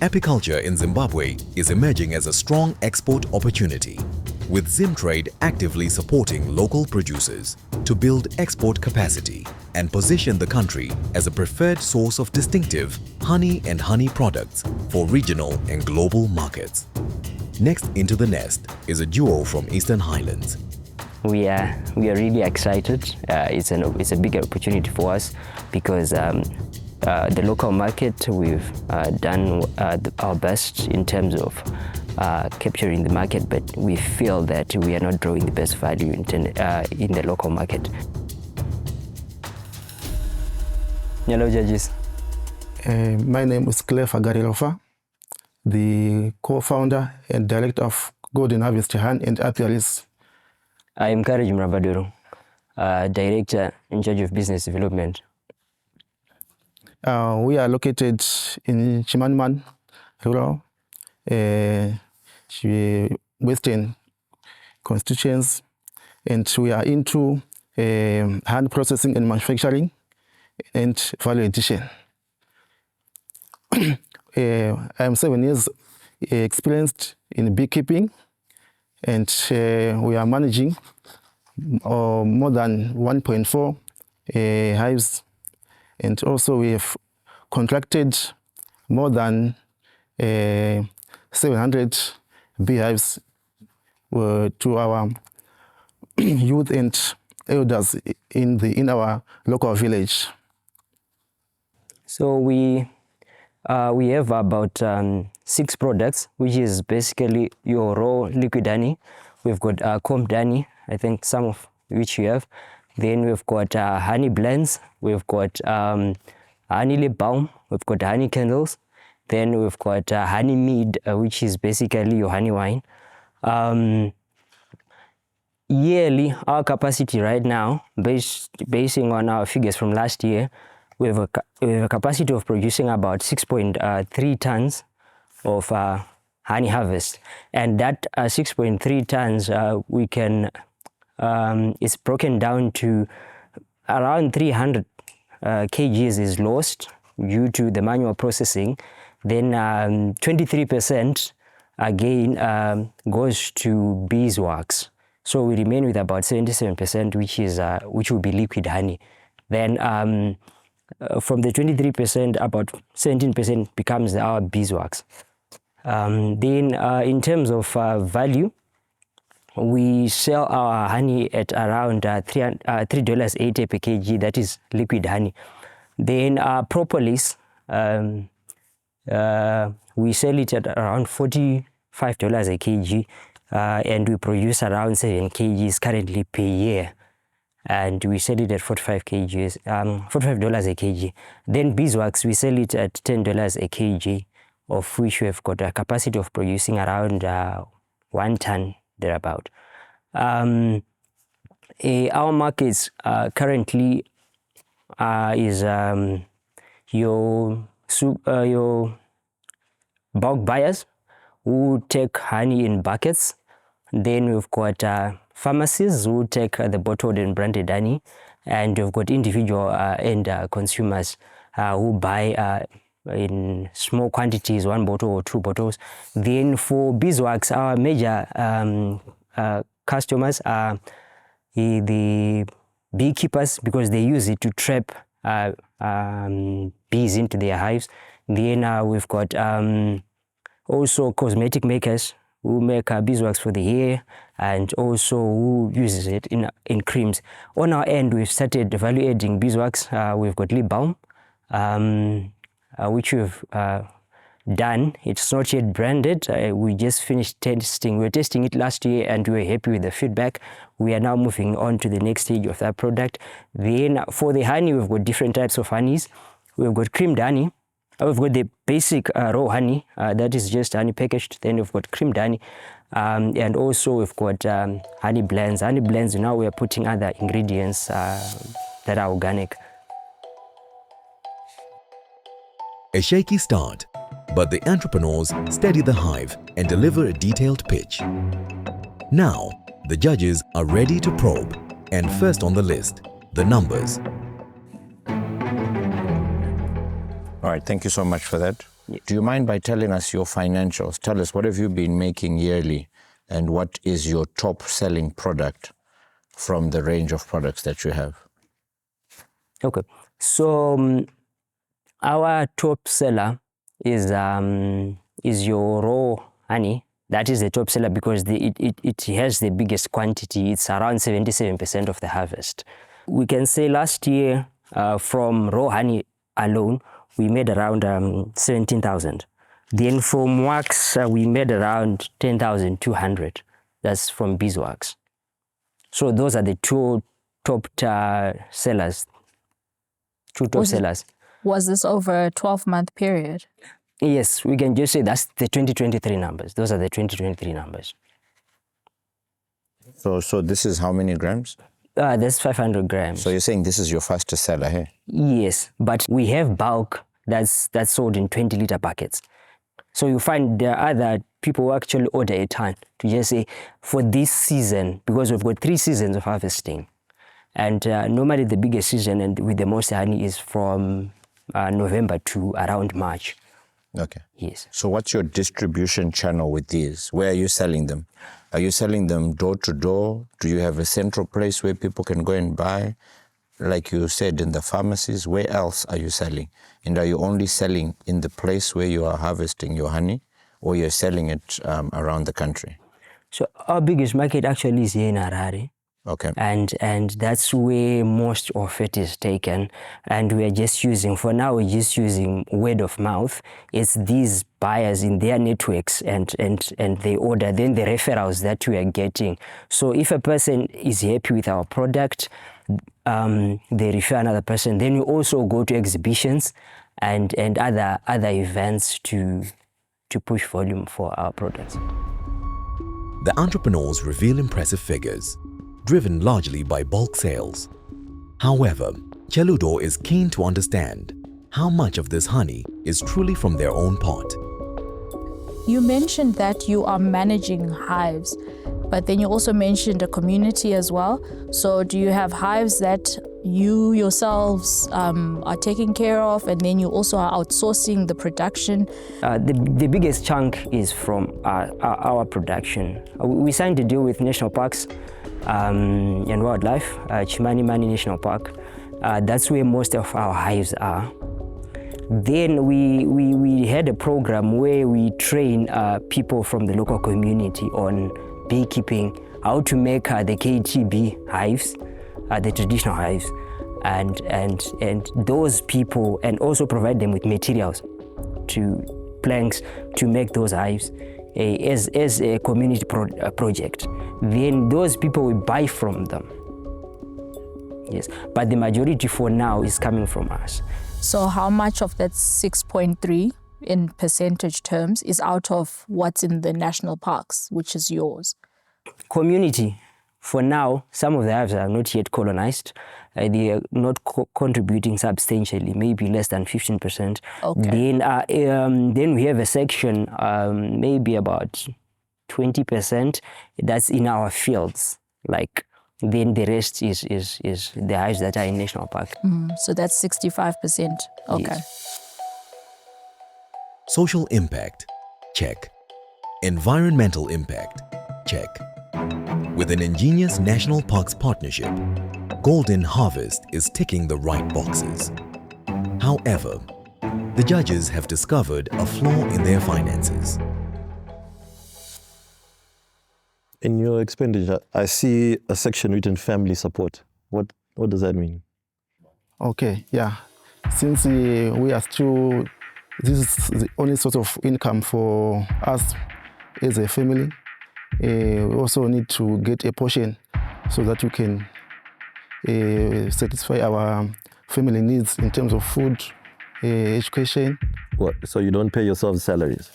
Apiculture in Zimbabwe is emerging as a strong export opportunity, with Zimtrade actively supporting local producers to build export capacity and position the country as a preferred source of distinctive honey and honey products for regional and global markets. Next into the nest is a duo from Eastern Highlands. We are really excited. It's a big opportunity for us because the local market, we've done our best in terms of capturing the market, but we feel that we are not drawing the best value in the local market. Hello, judges. My name is Claire Fagarilofa, the co-founder and director of Golden Harvest Honey and Apiaries. I am Courage Mravaduro, director in charge of business development. We are located in Chimanimani, rural, western constituents, and we are into hand processing and manufacturing and value addition. I am 7 years experienced in beekeeping, and we are managing more than 1.4 hives, and also we have contracted more than 700 beehives to our youth and elders in our local village. So we have about 6 products, which is basically your raw liquid honey. We've got combed honey, I think some of which you have. Then we've got honey blends, we've got honey lip balm, we've got honey candles. Then we've got honey mead, which is basically your honey wine. Yearly, our capacity right now, basing on our figures from last year, we have a capacity of producing about 6.3 tons of honey harvest. And that 6.3 tons, we can, it's broken down to around 300 kgs is lost due to the manual processing. Then 23% again goes to beeswax. So we remain with about 77%, which will be liquid honey. Then from the 23%, about 17% becomes our beeswax. Then in terms of value, we sell our honey at around $3.80 per kg, that is liquid honey. Then propolis, we sell it at around $45 a kg, and we produce around 7 kgs currently per year. And we sell it at $45 a kg. Then beeswax, we sell it at $10 a kg, of which we have got a capacity of producing around 1 ton thereabout. Our markets currently is your bulk buyers who take honey in buckets. Then we've got pharmacies who take the bottled and branded honey, and we've got individual end consumers who buy in small quantities, 1 bottle or 2 bottles. Then for beeswax, our major customers are the beekeepers, because they use it to trap bees into their hives. Then we've got also cosmetic makers who make beeswax for the hair, and also who uses it in creams. On our end, we've started value adding beeswax. We've got lip balm, which we've done. It's not yet branded. We just finished testing. We were testing it last year and we were happy with the feedback. We are now moving on to the next stage of that product. Then for the honey, we've got different types of honeys. We've got creamed honey. We've got the basic raw honey, that is just honey packaged. Then we've got creamed honey. And also we've got honey blends. Honey blends, now we are putting other ingredients that are organic. A shaky start, but the entrepreneurs steady the hive and deliver a detailed pitch. Now, the judges are ready to probe, and first on the list, the numbers. All right, thank you so much for that. Do you mind by telling us your financials? Tell us, what have you been making yearly and what is your top selling product from the range of products that you have? Okay, so our top seller is your raw honey. That is the top seller because it has the biggest quantity. It's around 77% of the harvest. We can say last year from raw honey alone, we made around 17,000. Then from wax, we made around 10,200. That's from beeswax. So those are the two top sellers. Was this over a 12-month period? Yes, we can just say that's the 2023 numbers. Those are the 2023 numbers. So this is how many grams? That's 500 grams. So you're saying this is your fastest seller here? Yes, but we have bulk that's sold in 20-liter buckets. So you find there are other people who actually order a ton to just say, for this season, because we've got 3 seasons of harvesting. And normally the biggest season and with the most honey is from November to around March. Okay. Yes. So what's your distribution channel with these? Where are you selling them? Are you selling them door to door? Do you have a central place where people can go and buy? Like you said, in the pharmacies, where else are you selling? And are you only selling in the place where you are harvesting your honey, or you're selling it around the country? So our biggest market actually is here in Harare. Okay. And that's where most of it is taken. And we're just using, for now, we're just using word of mouth. It's these buyers in their networks and they order, then the referrals that we are getting. So if a person is happy with our product, they refer another person. Then we also go to exhibitions and other events to push volume for our products. The entrepreneurs reveal impressive figures, driven largely by bulk sales. However, Cheludo is keen to understand how much of this honey is truly from their own pot. You mentioned that you are managing hives, but then you also mentioned a community as well. So do you have hives that you yourselves are taking care of, and then you also are outsourcing the production? The biggest chunk is from our production. We signed a deal with national parks and wildlife, Chimanimani National Park. That's where most of our hives are. Then we had a program where we train people from the local community on beekeeping, how to make the KTB hives, the traditional hives, and those people, and also provide them with materials, planks to make those hives as a community project. Then those people will buy from them. Yes, but the majority for now is coming from us. So how much of that 6.3 in percentage terms is out of what's in the national parks, which is yours? Community, for now, some of the hives are not yet colonized. They are not contributing substantially, maybe less than 15%. Okay. Then we have a section, maybe about 20%, that's in our fields. Like, then the rest is the hives that are in national park. So that's 65%. Okay. Yes. Social impact, check. Environmental impact, check. With an ingenious National Parks partnership, Golden Harvest is ticking the right boxes. However, the judges have discovered a flaw in their finances. In your expenditure, I see a section written family support. What does that mean? Okay, yeah. Since we are still, this is the only source of income for us as a family, we also need to get a portion so that we can satisfy our family needs in terms of food, education. What? So you don't pay yourselves salaries?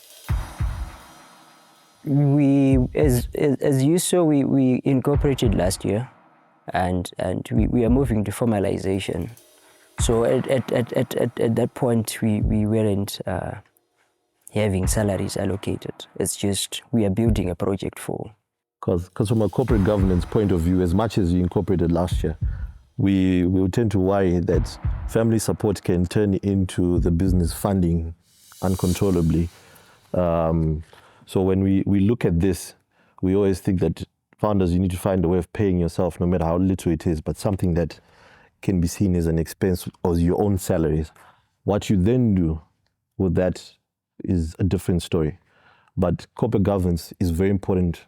We, as you saw, we incorporated last year, and we are moving to formalization. So at that point, we weren't having salaries allocated. It's just we are building a project for. Because from a corporate governance point of view, as much as you incorporated last year, we will tend to worry that family support can turn into the business funding uncontrollably. So when we look at this, we always think that founders, you need to find a way of paying yourself, no matter how little it is, but something that can be seen as an expense or your own salaries. What you then do with that is a different story. But corporate governance is very important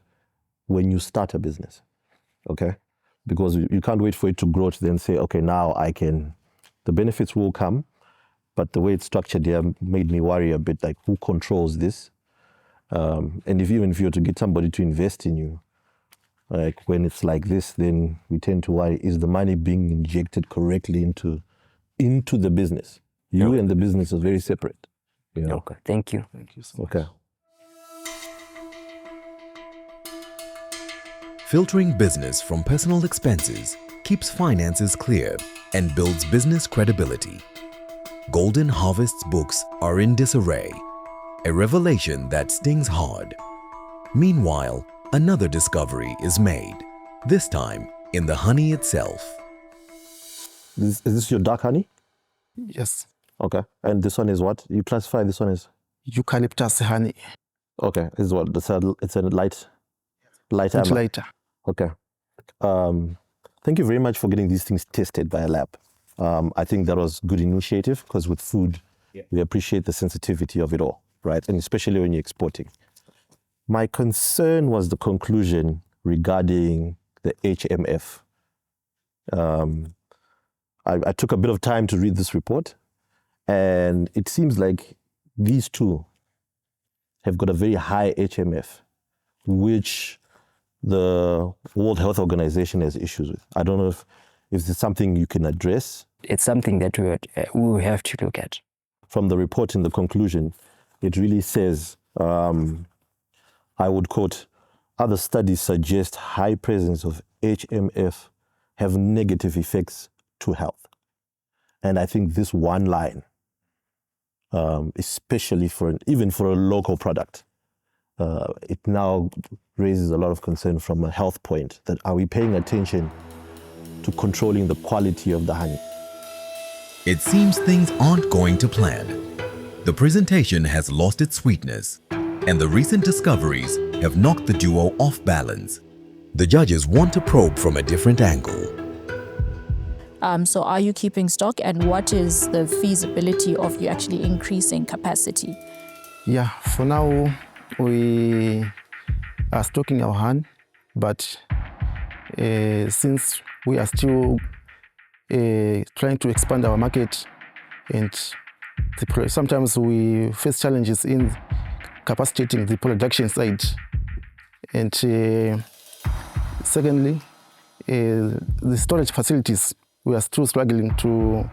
when you start a business, okay? Because you can't wait for it to grow to then say, okay, now I can, the benefits will come, but the way it's structured here made me worry a bit, like who controls this? And even if you were to get somebody to invest in you, like when it's like this, then we tend to worry, is the money being injected correctly into the business? You and the business are very separate. You know? Okay, thank you. Thank you so much. Okay. Filtering business from personal expenses keeps finances clear and builds business credibility. Golden Harvest's books are in disarray, a revelation that stings hard. Meanwhile, another discovery is made, this time in the honey itself. Is this your dark honey? Yes. Okay. And this one is what? You classify this one as? Eucalyptus honey. Okay. This is what? It's a light Much amber. lighter. Okay. Thank you very much for getting these things tested by a lab. I think that was good initiative because with food, we appreciate the sensitivity of it all, right? And especially when you're exporting. My concern was the conclusion regarding the HMF. I took a bit of time to read this report, and it seems like these two have got a very high HMF, which the World Health Organization has issues with. I don't know if it's something you can address. It's something that we will have to look at. From the report in the conclusion, it really says, I would quote, other studies suggest high presence of HMF have negative effects to health. And I think this one line, especially even for a local product, it now raises a lot of concern from a health point, that are we paying attention to controlling the quality of the honey? It seems things aren't going to plan. The presentation has lost its sweetness, and the recent discoveries have knocked the duo off balance. The judges want to probe from a different angle. So are you keeping stock, and what is the feasibility of you actually increasing capacity? Yeah, for now, we are stocking our honey, but since we are still trying to expand our market, and sometimes we face challenges in capacitating the production side. And secondly, the storage facilities, we are still struggling to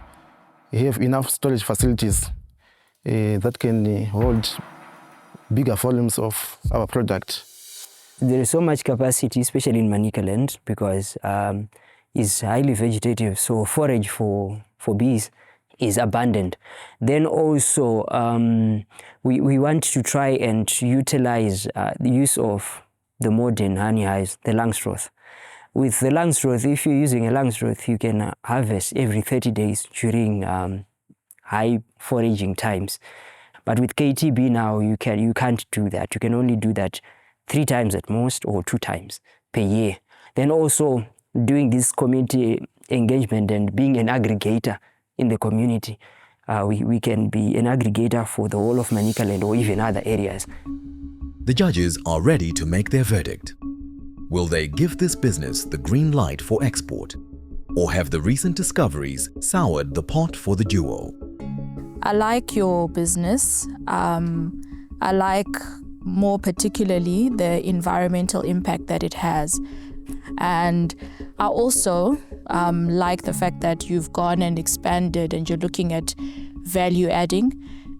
have enough storage facilities that can hold bigger volumes of our product. There is so much capacity, especially in Manicaland, because it's highly vegetative, so forage for bees is abundant. Then also, we want to try and utilize the use of the modern honey hives, the Langstroth. With the Langstroth, if you're using a Langstroth, you can harvest every 30 days during high foraging times. But with KTB now, you can't do that. You can only do that 3 times at most, or 2 times per year. Then also doing this community engagement and being an aggregator in the community. We can be an aggregator for the whole of Manicaland or even other areas. The judges are ready to make their verdict. Will they give this business the green light for export? Or have the recent discoveries soured the pot for the duo? I like your business. I like more particularly the environmental impact that it has. And I also like the fact that you've gone and expanded and you're looking at value adding.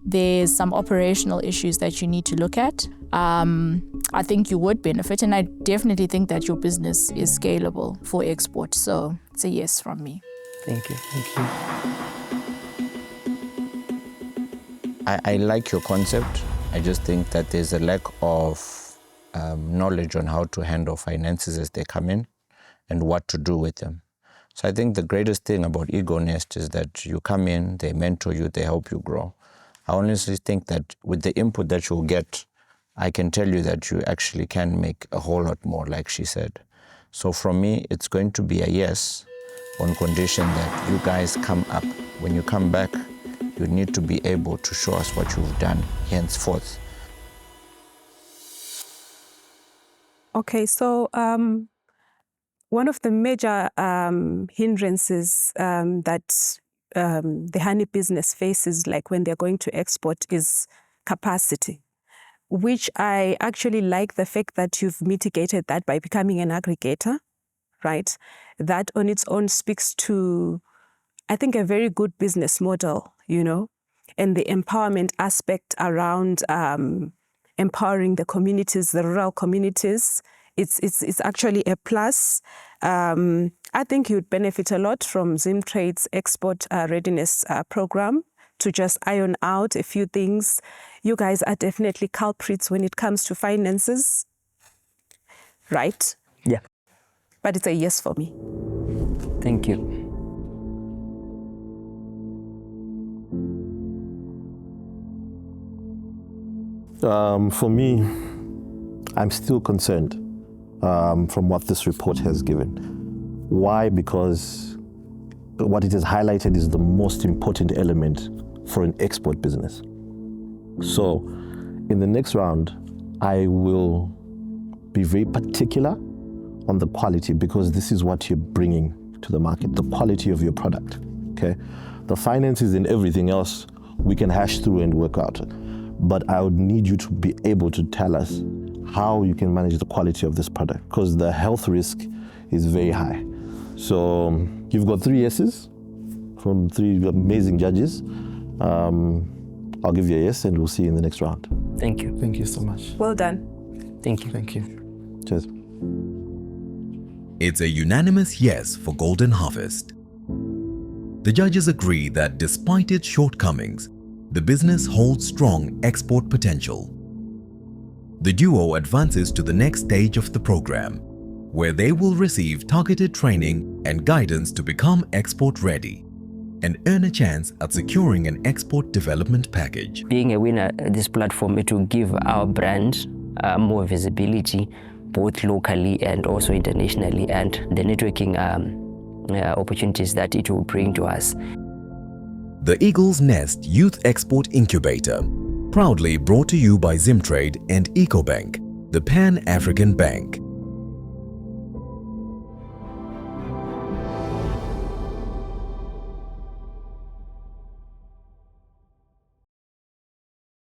There's some operational issues that you need to look at. I think you would benefit, and I definitely think that your business is scalable for export. So it's a yes from me. Thank you. Thank you. I like your concept. I just think that there's a lack of knowledge on how to handle finances as they come in and what to do with them. So I think the greatest thing about Ego Nest is that you come in, they mentor you, they help you grow. I honestly think that with the input that you'll get, I can tell you that you actually can make a whole lot more, like she said. So from me, it's going to be a yes, on condition that you guys come up. When you come back, you need to be able to show us what you've done henceforth. Okay, so one of the major hindrances that the honey business faces, like when they're going to export, is capacity, which I actually like the fact that you've mitigated that by becoming an aggregator, right? That on its own speaks to, I think, a very good business model, and the empowerment aspect around empowering the communities, the rural communities. It's actually a plus. I think you'd benefit a lot from Zimtrade's export readiness program to just iron out a few things. You guys are definitely culprits when it comes to finances, right? Yeah. But it's a yes for me. Thank you. For me, I'm still concerned from what this report has given. Why? Because what it has highlighted is the most important element for an export business. So in the next round, I will be very particular on the quality, because this is what you're bringing to the market, the quality of your product, okay? The finances and everything else we can hash through and work out. But I would need you to be able to tell us how you can manage the quality of this product, because the health risk is very high. So you've got 3 yeses from 3 amazing judges. I'll give you a yes, and we'll see you in the next round. Thank you. Thank you so much. Well done. Thank you. Thank you. Cheers. It's a unanimous yes for Golden Harvest. The judges agree that despite its shortcomings, the business holds strong export potential. The duo advances to the next stage of the program, where they will receive targeted training and guidance to become export ready and earn a chance at securing an export development package. Being a winner at this platform, it will give our brand more visibility, both locally and also internationally, and the networking opportunities that it will bring to us. The Eagle's Nest Youth Export Incubator, proudly brought to you by Zimtrade and EcoBank, the Pan-African Bank.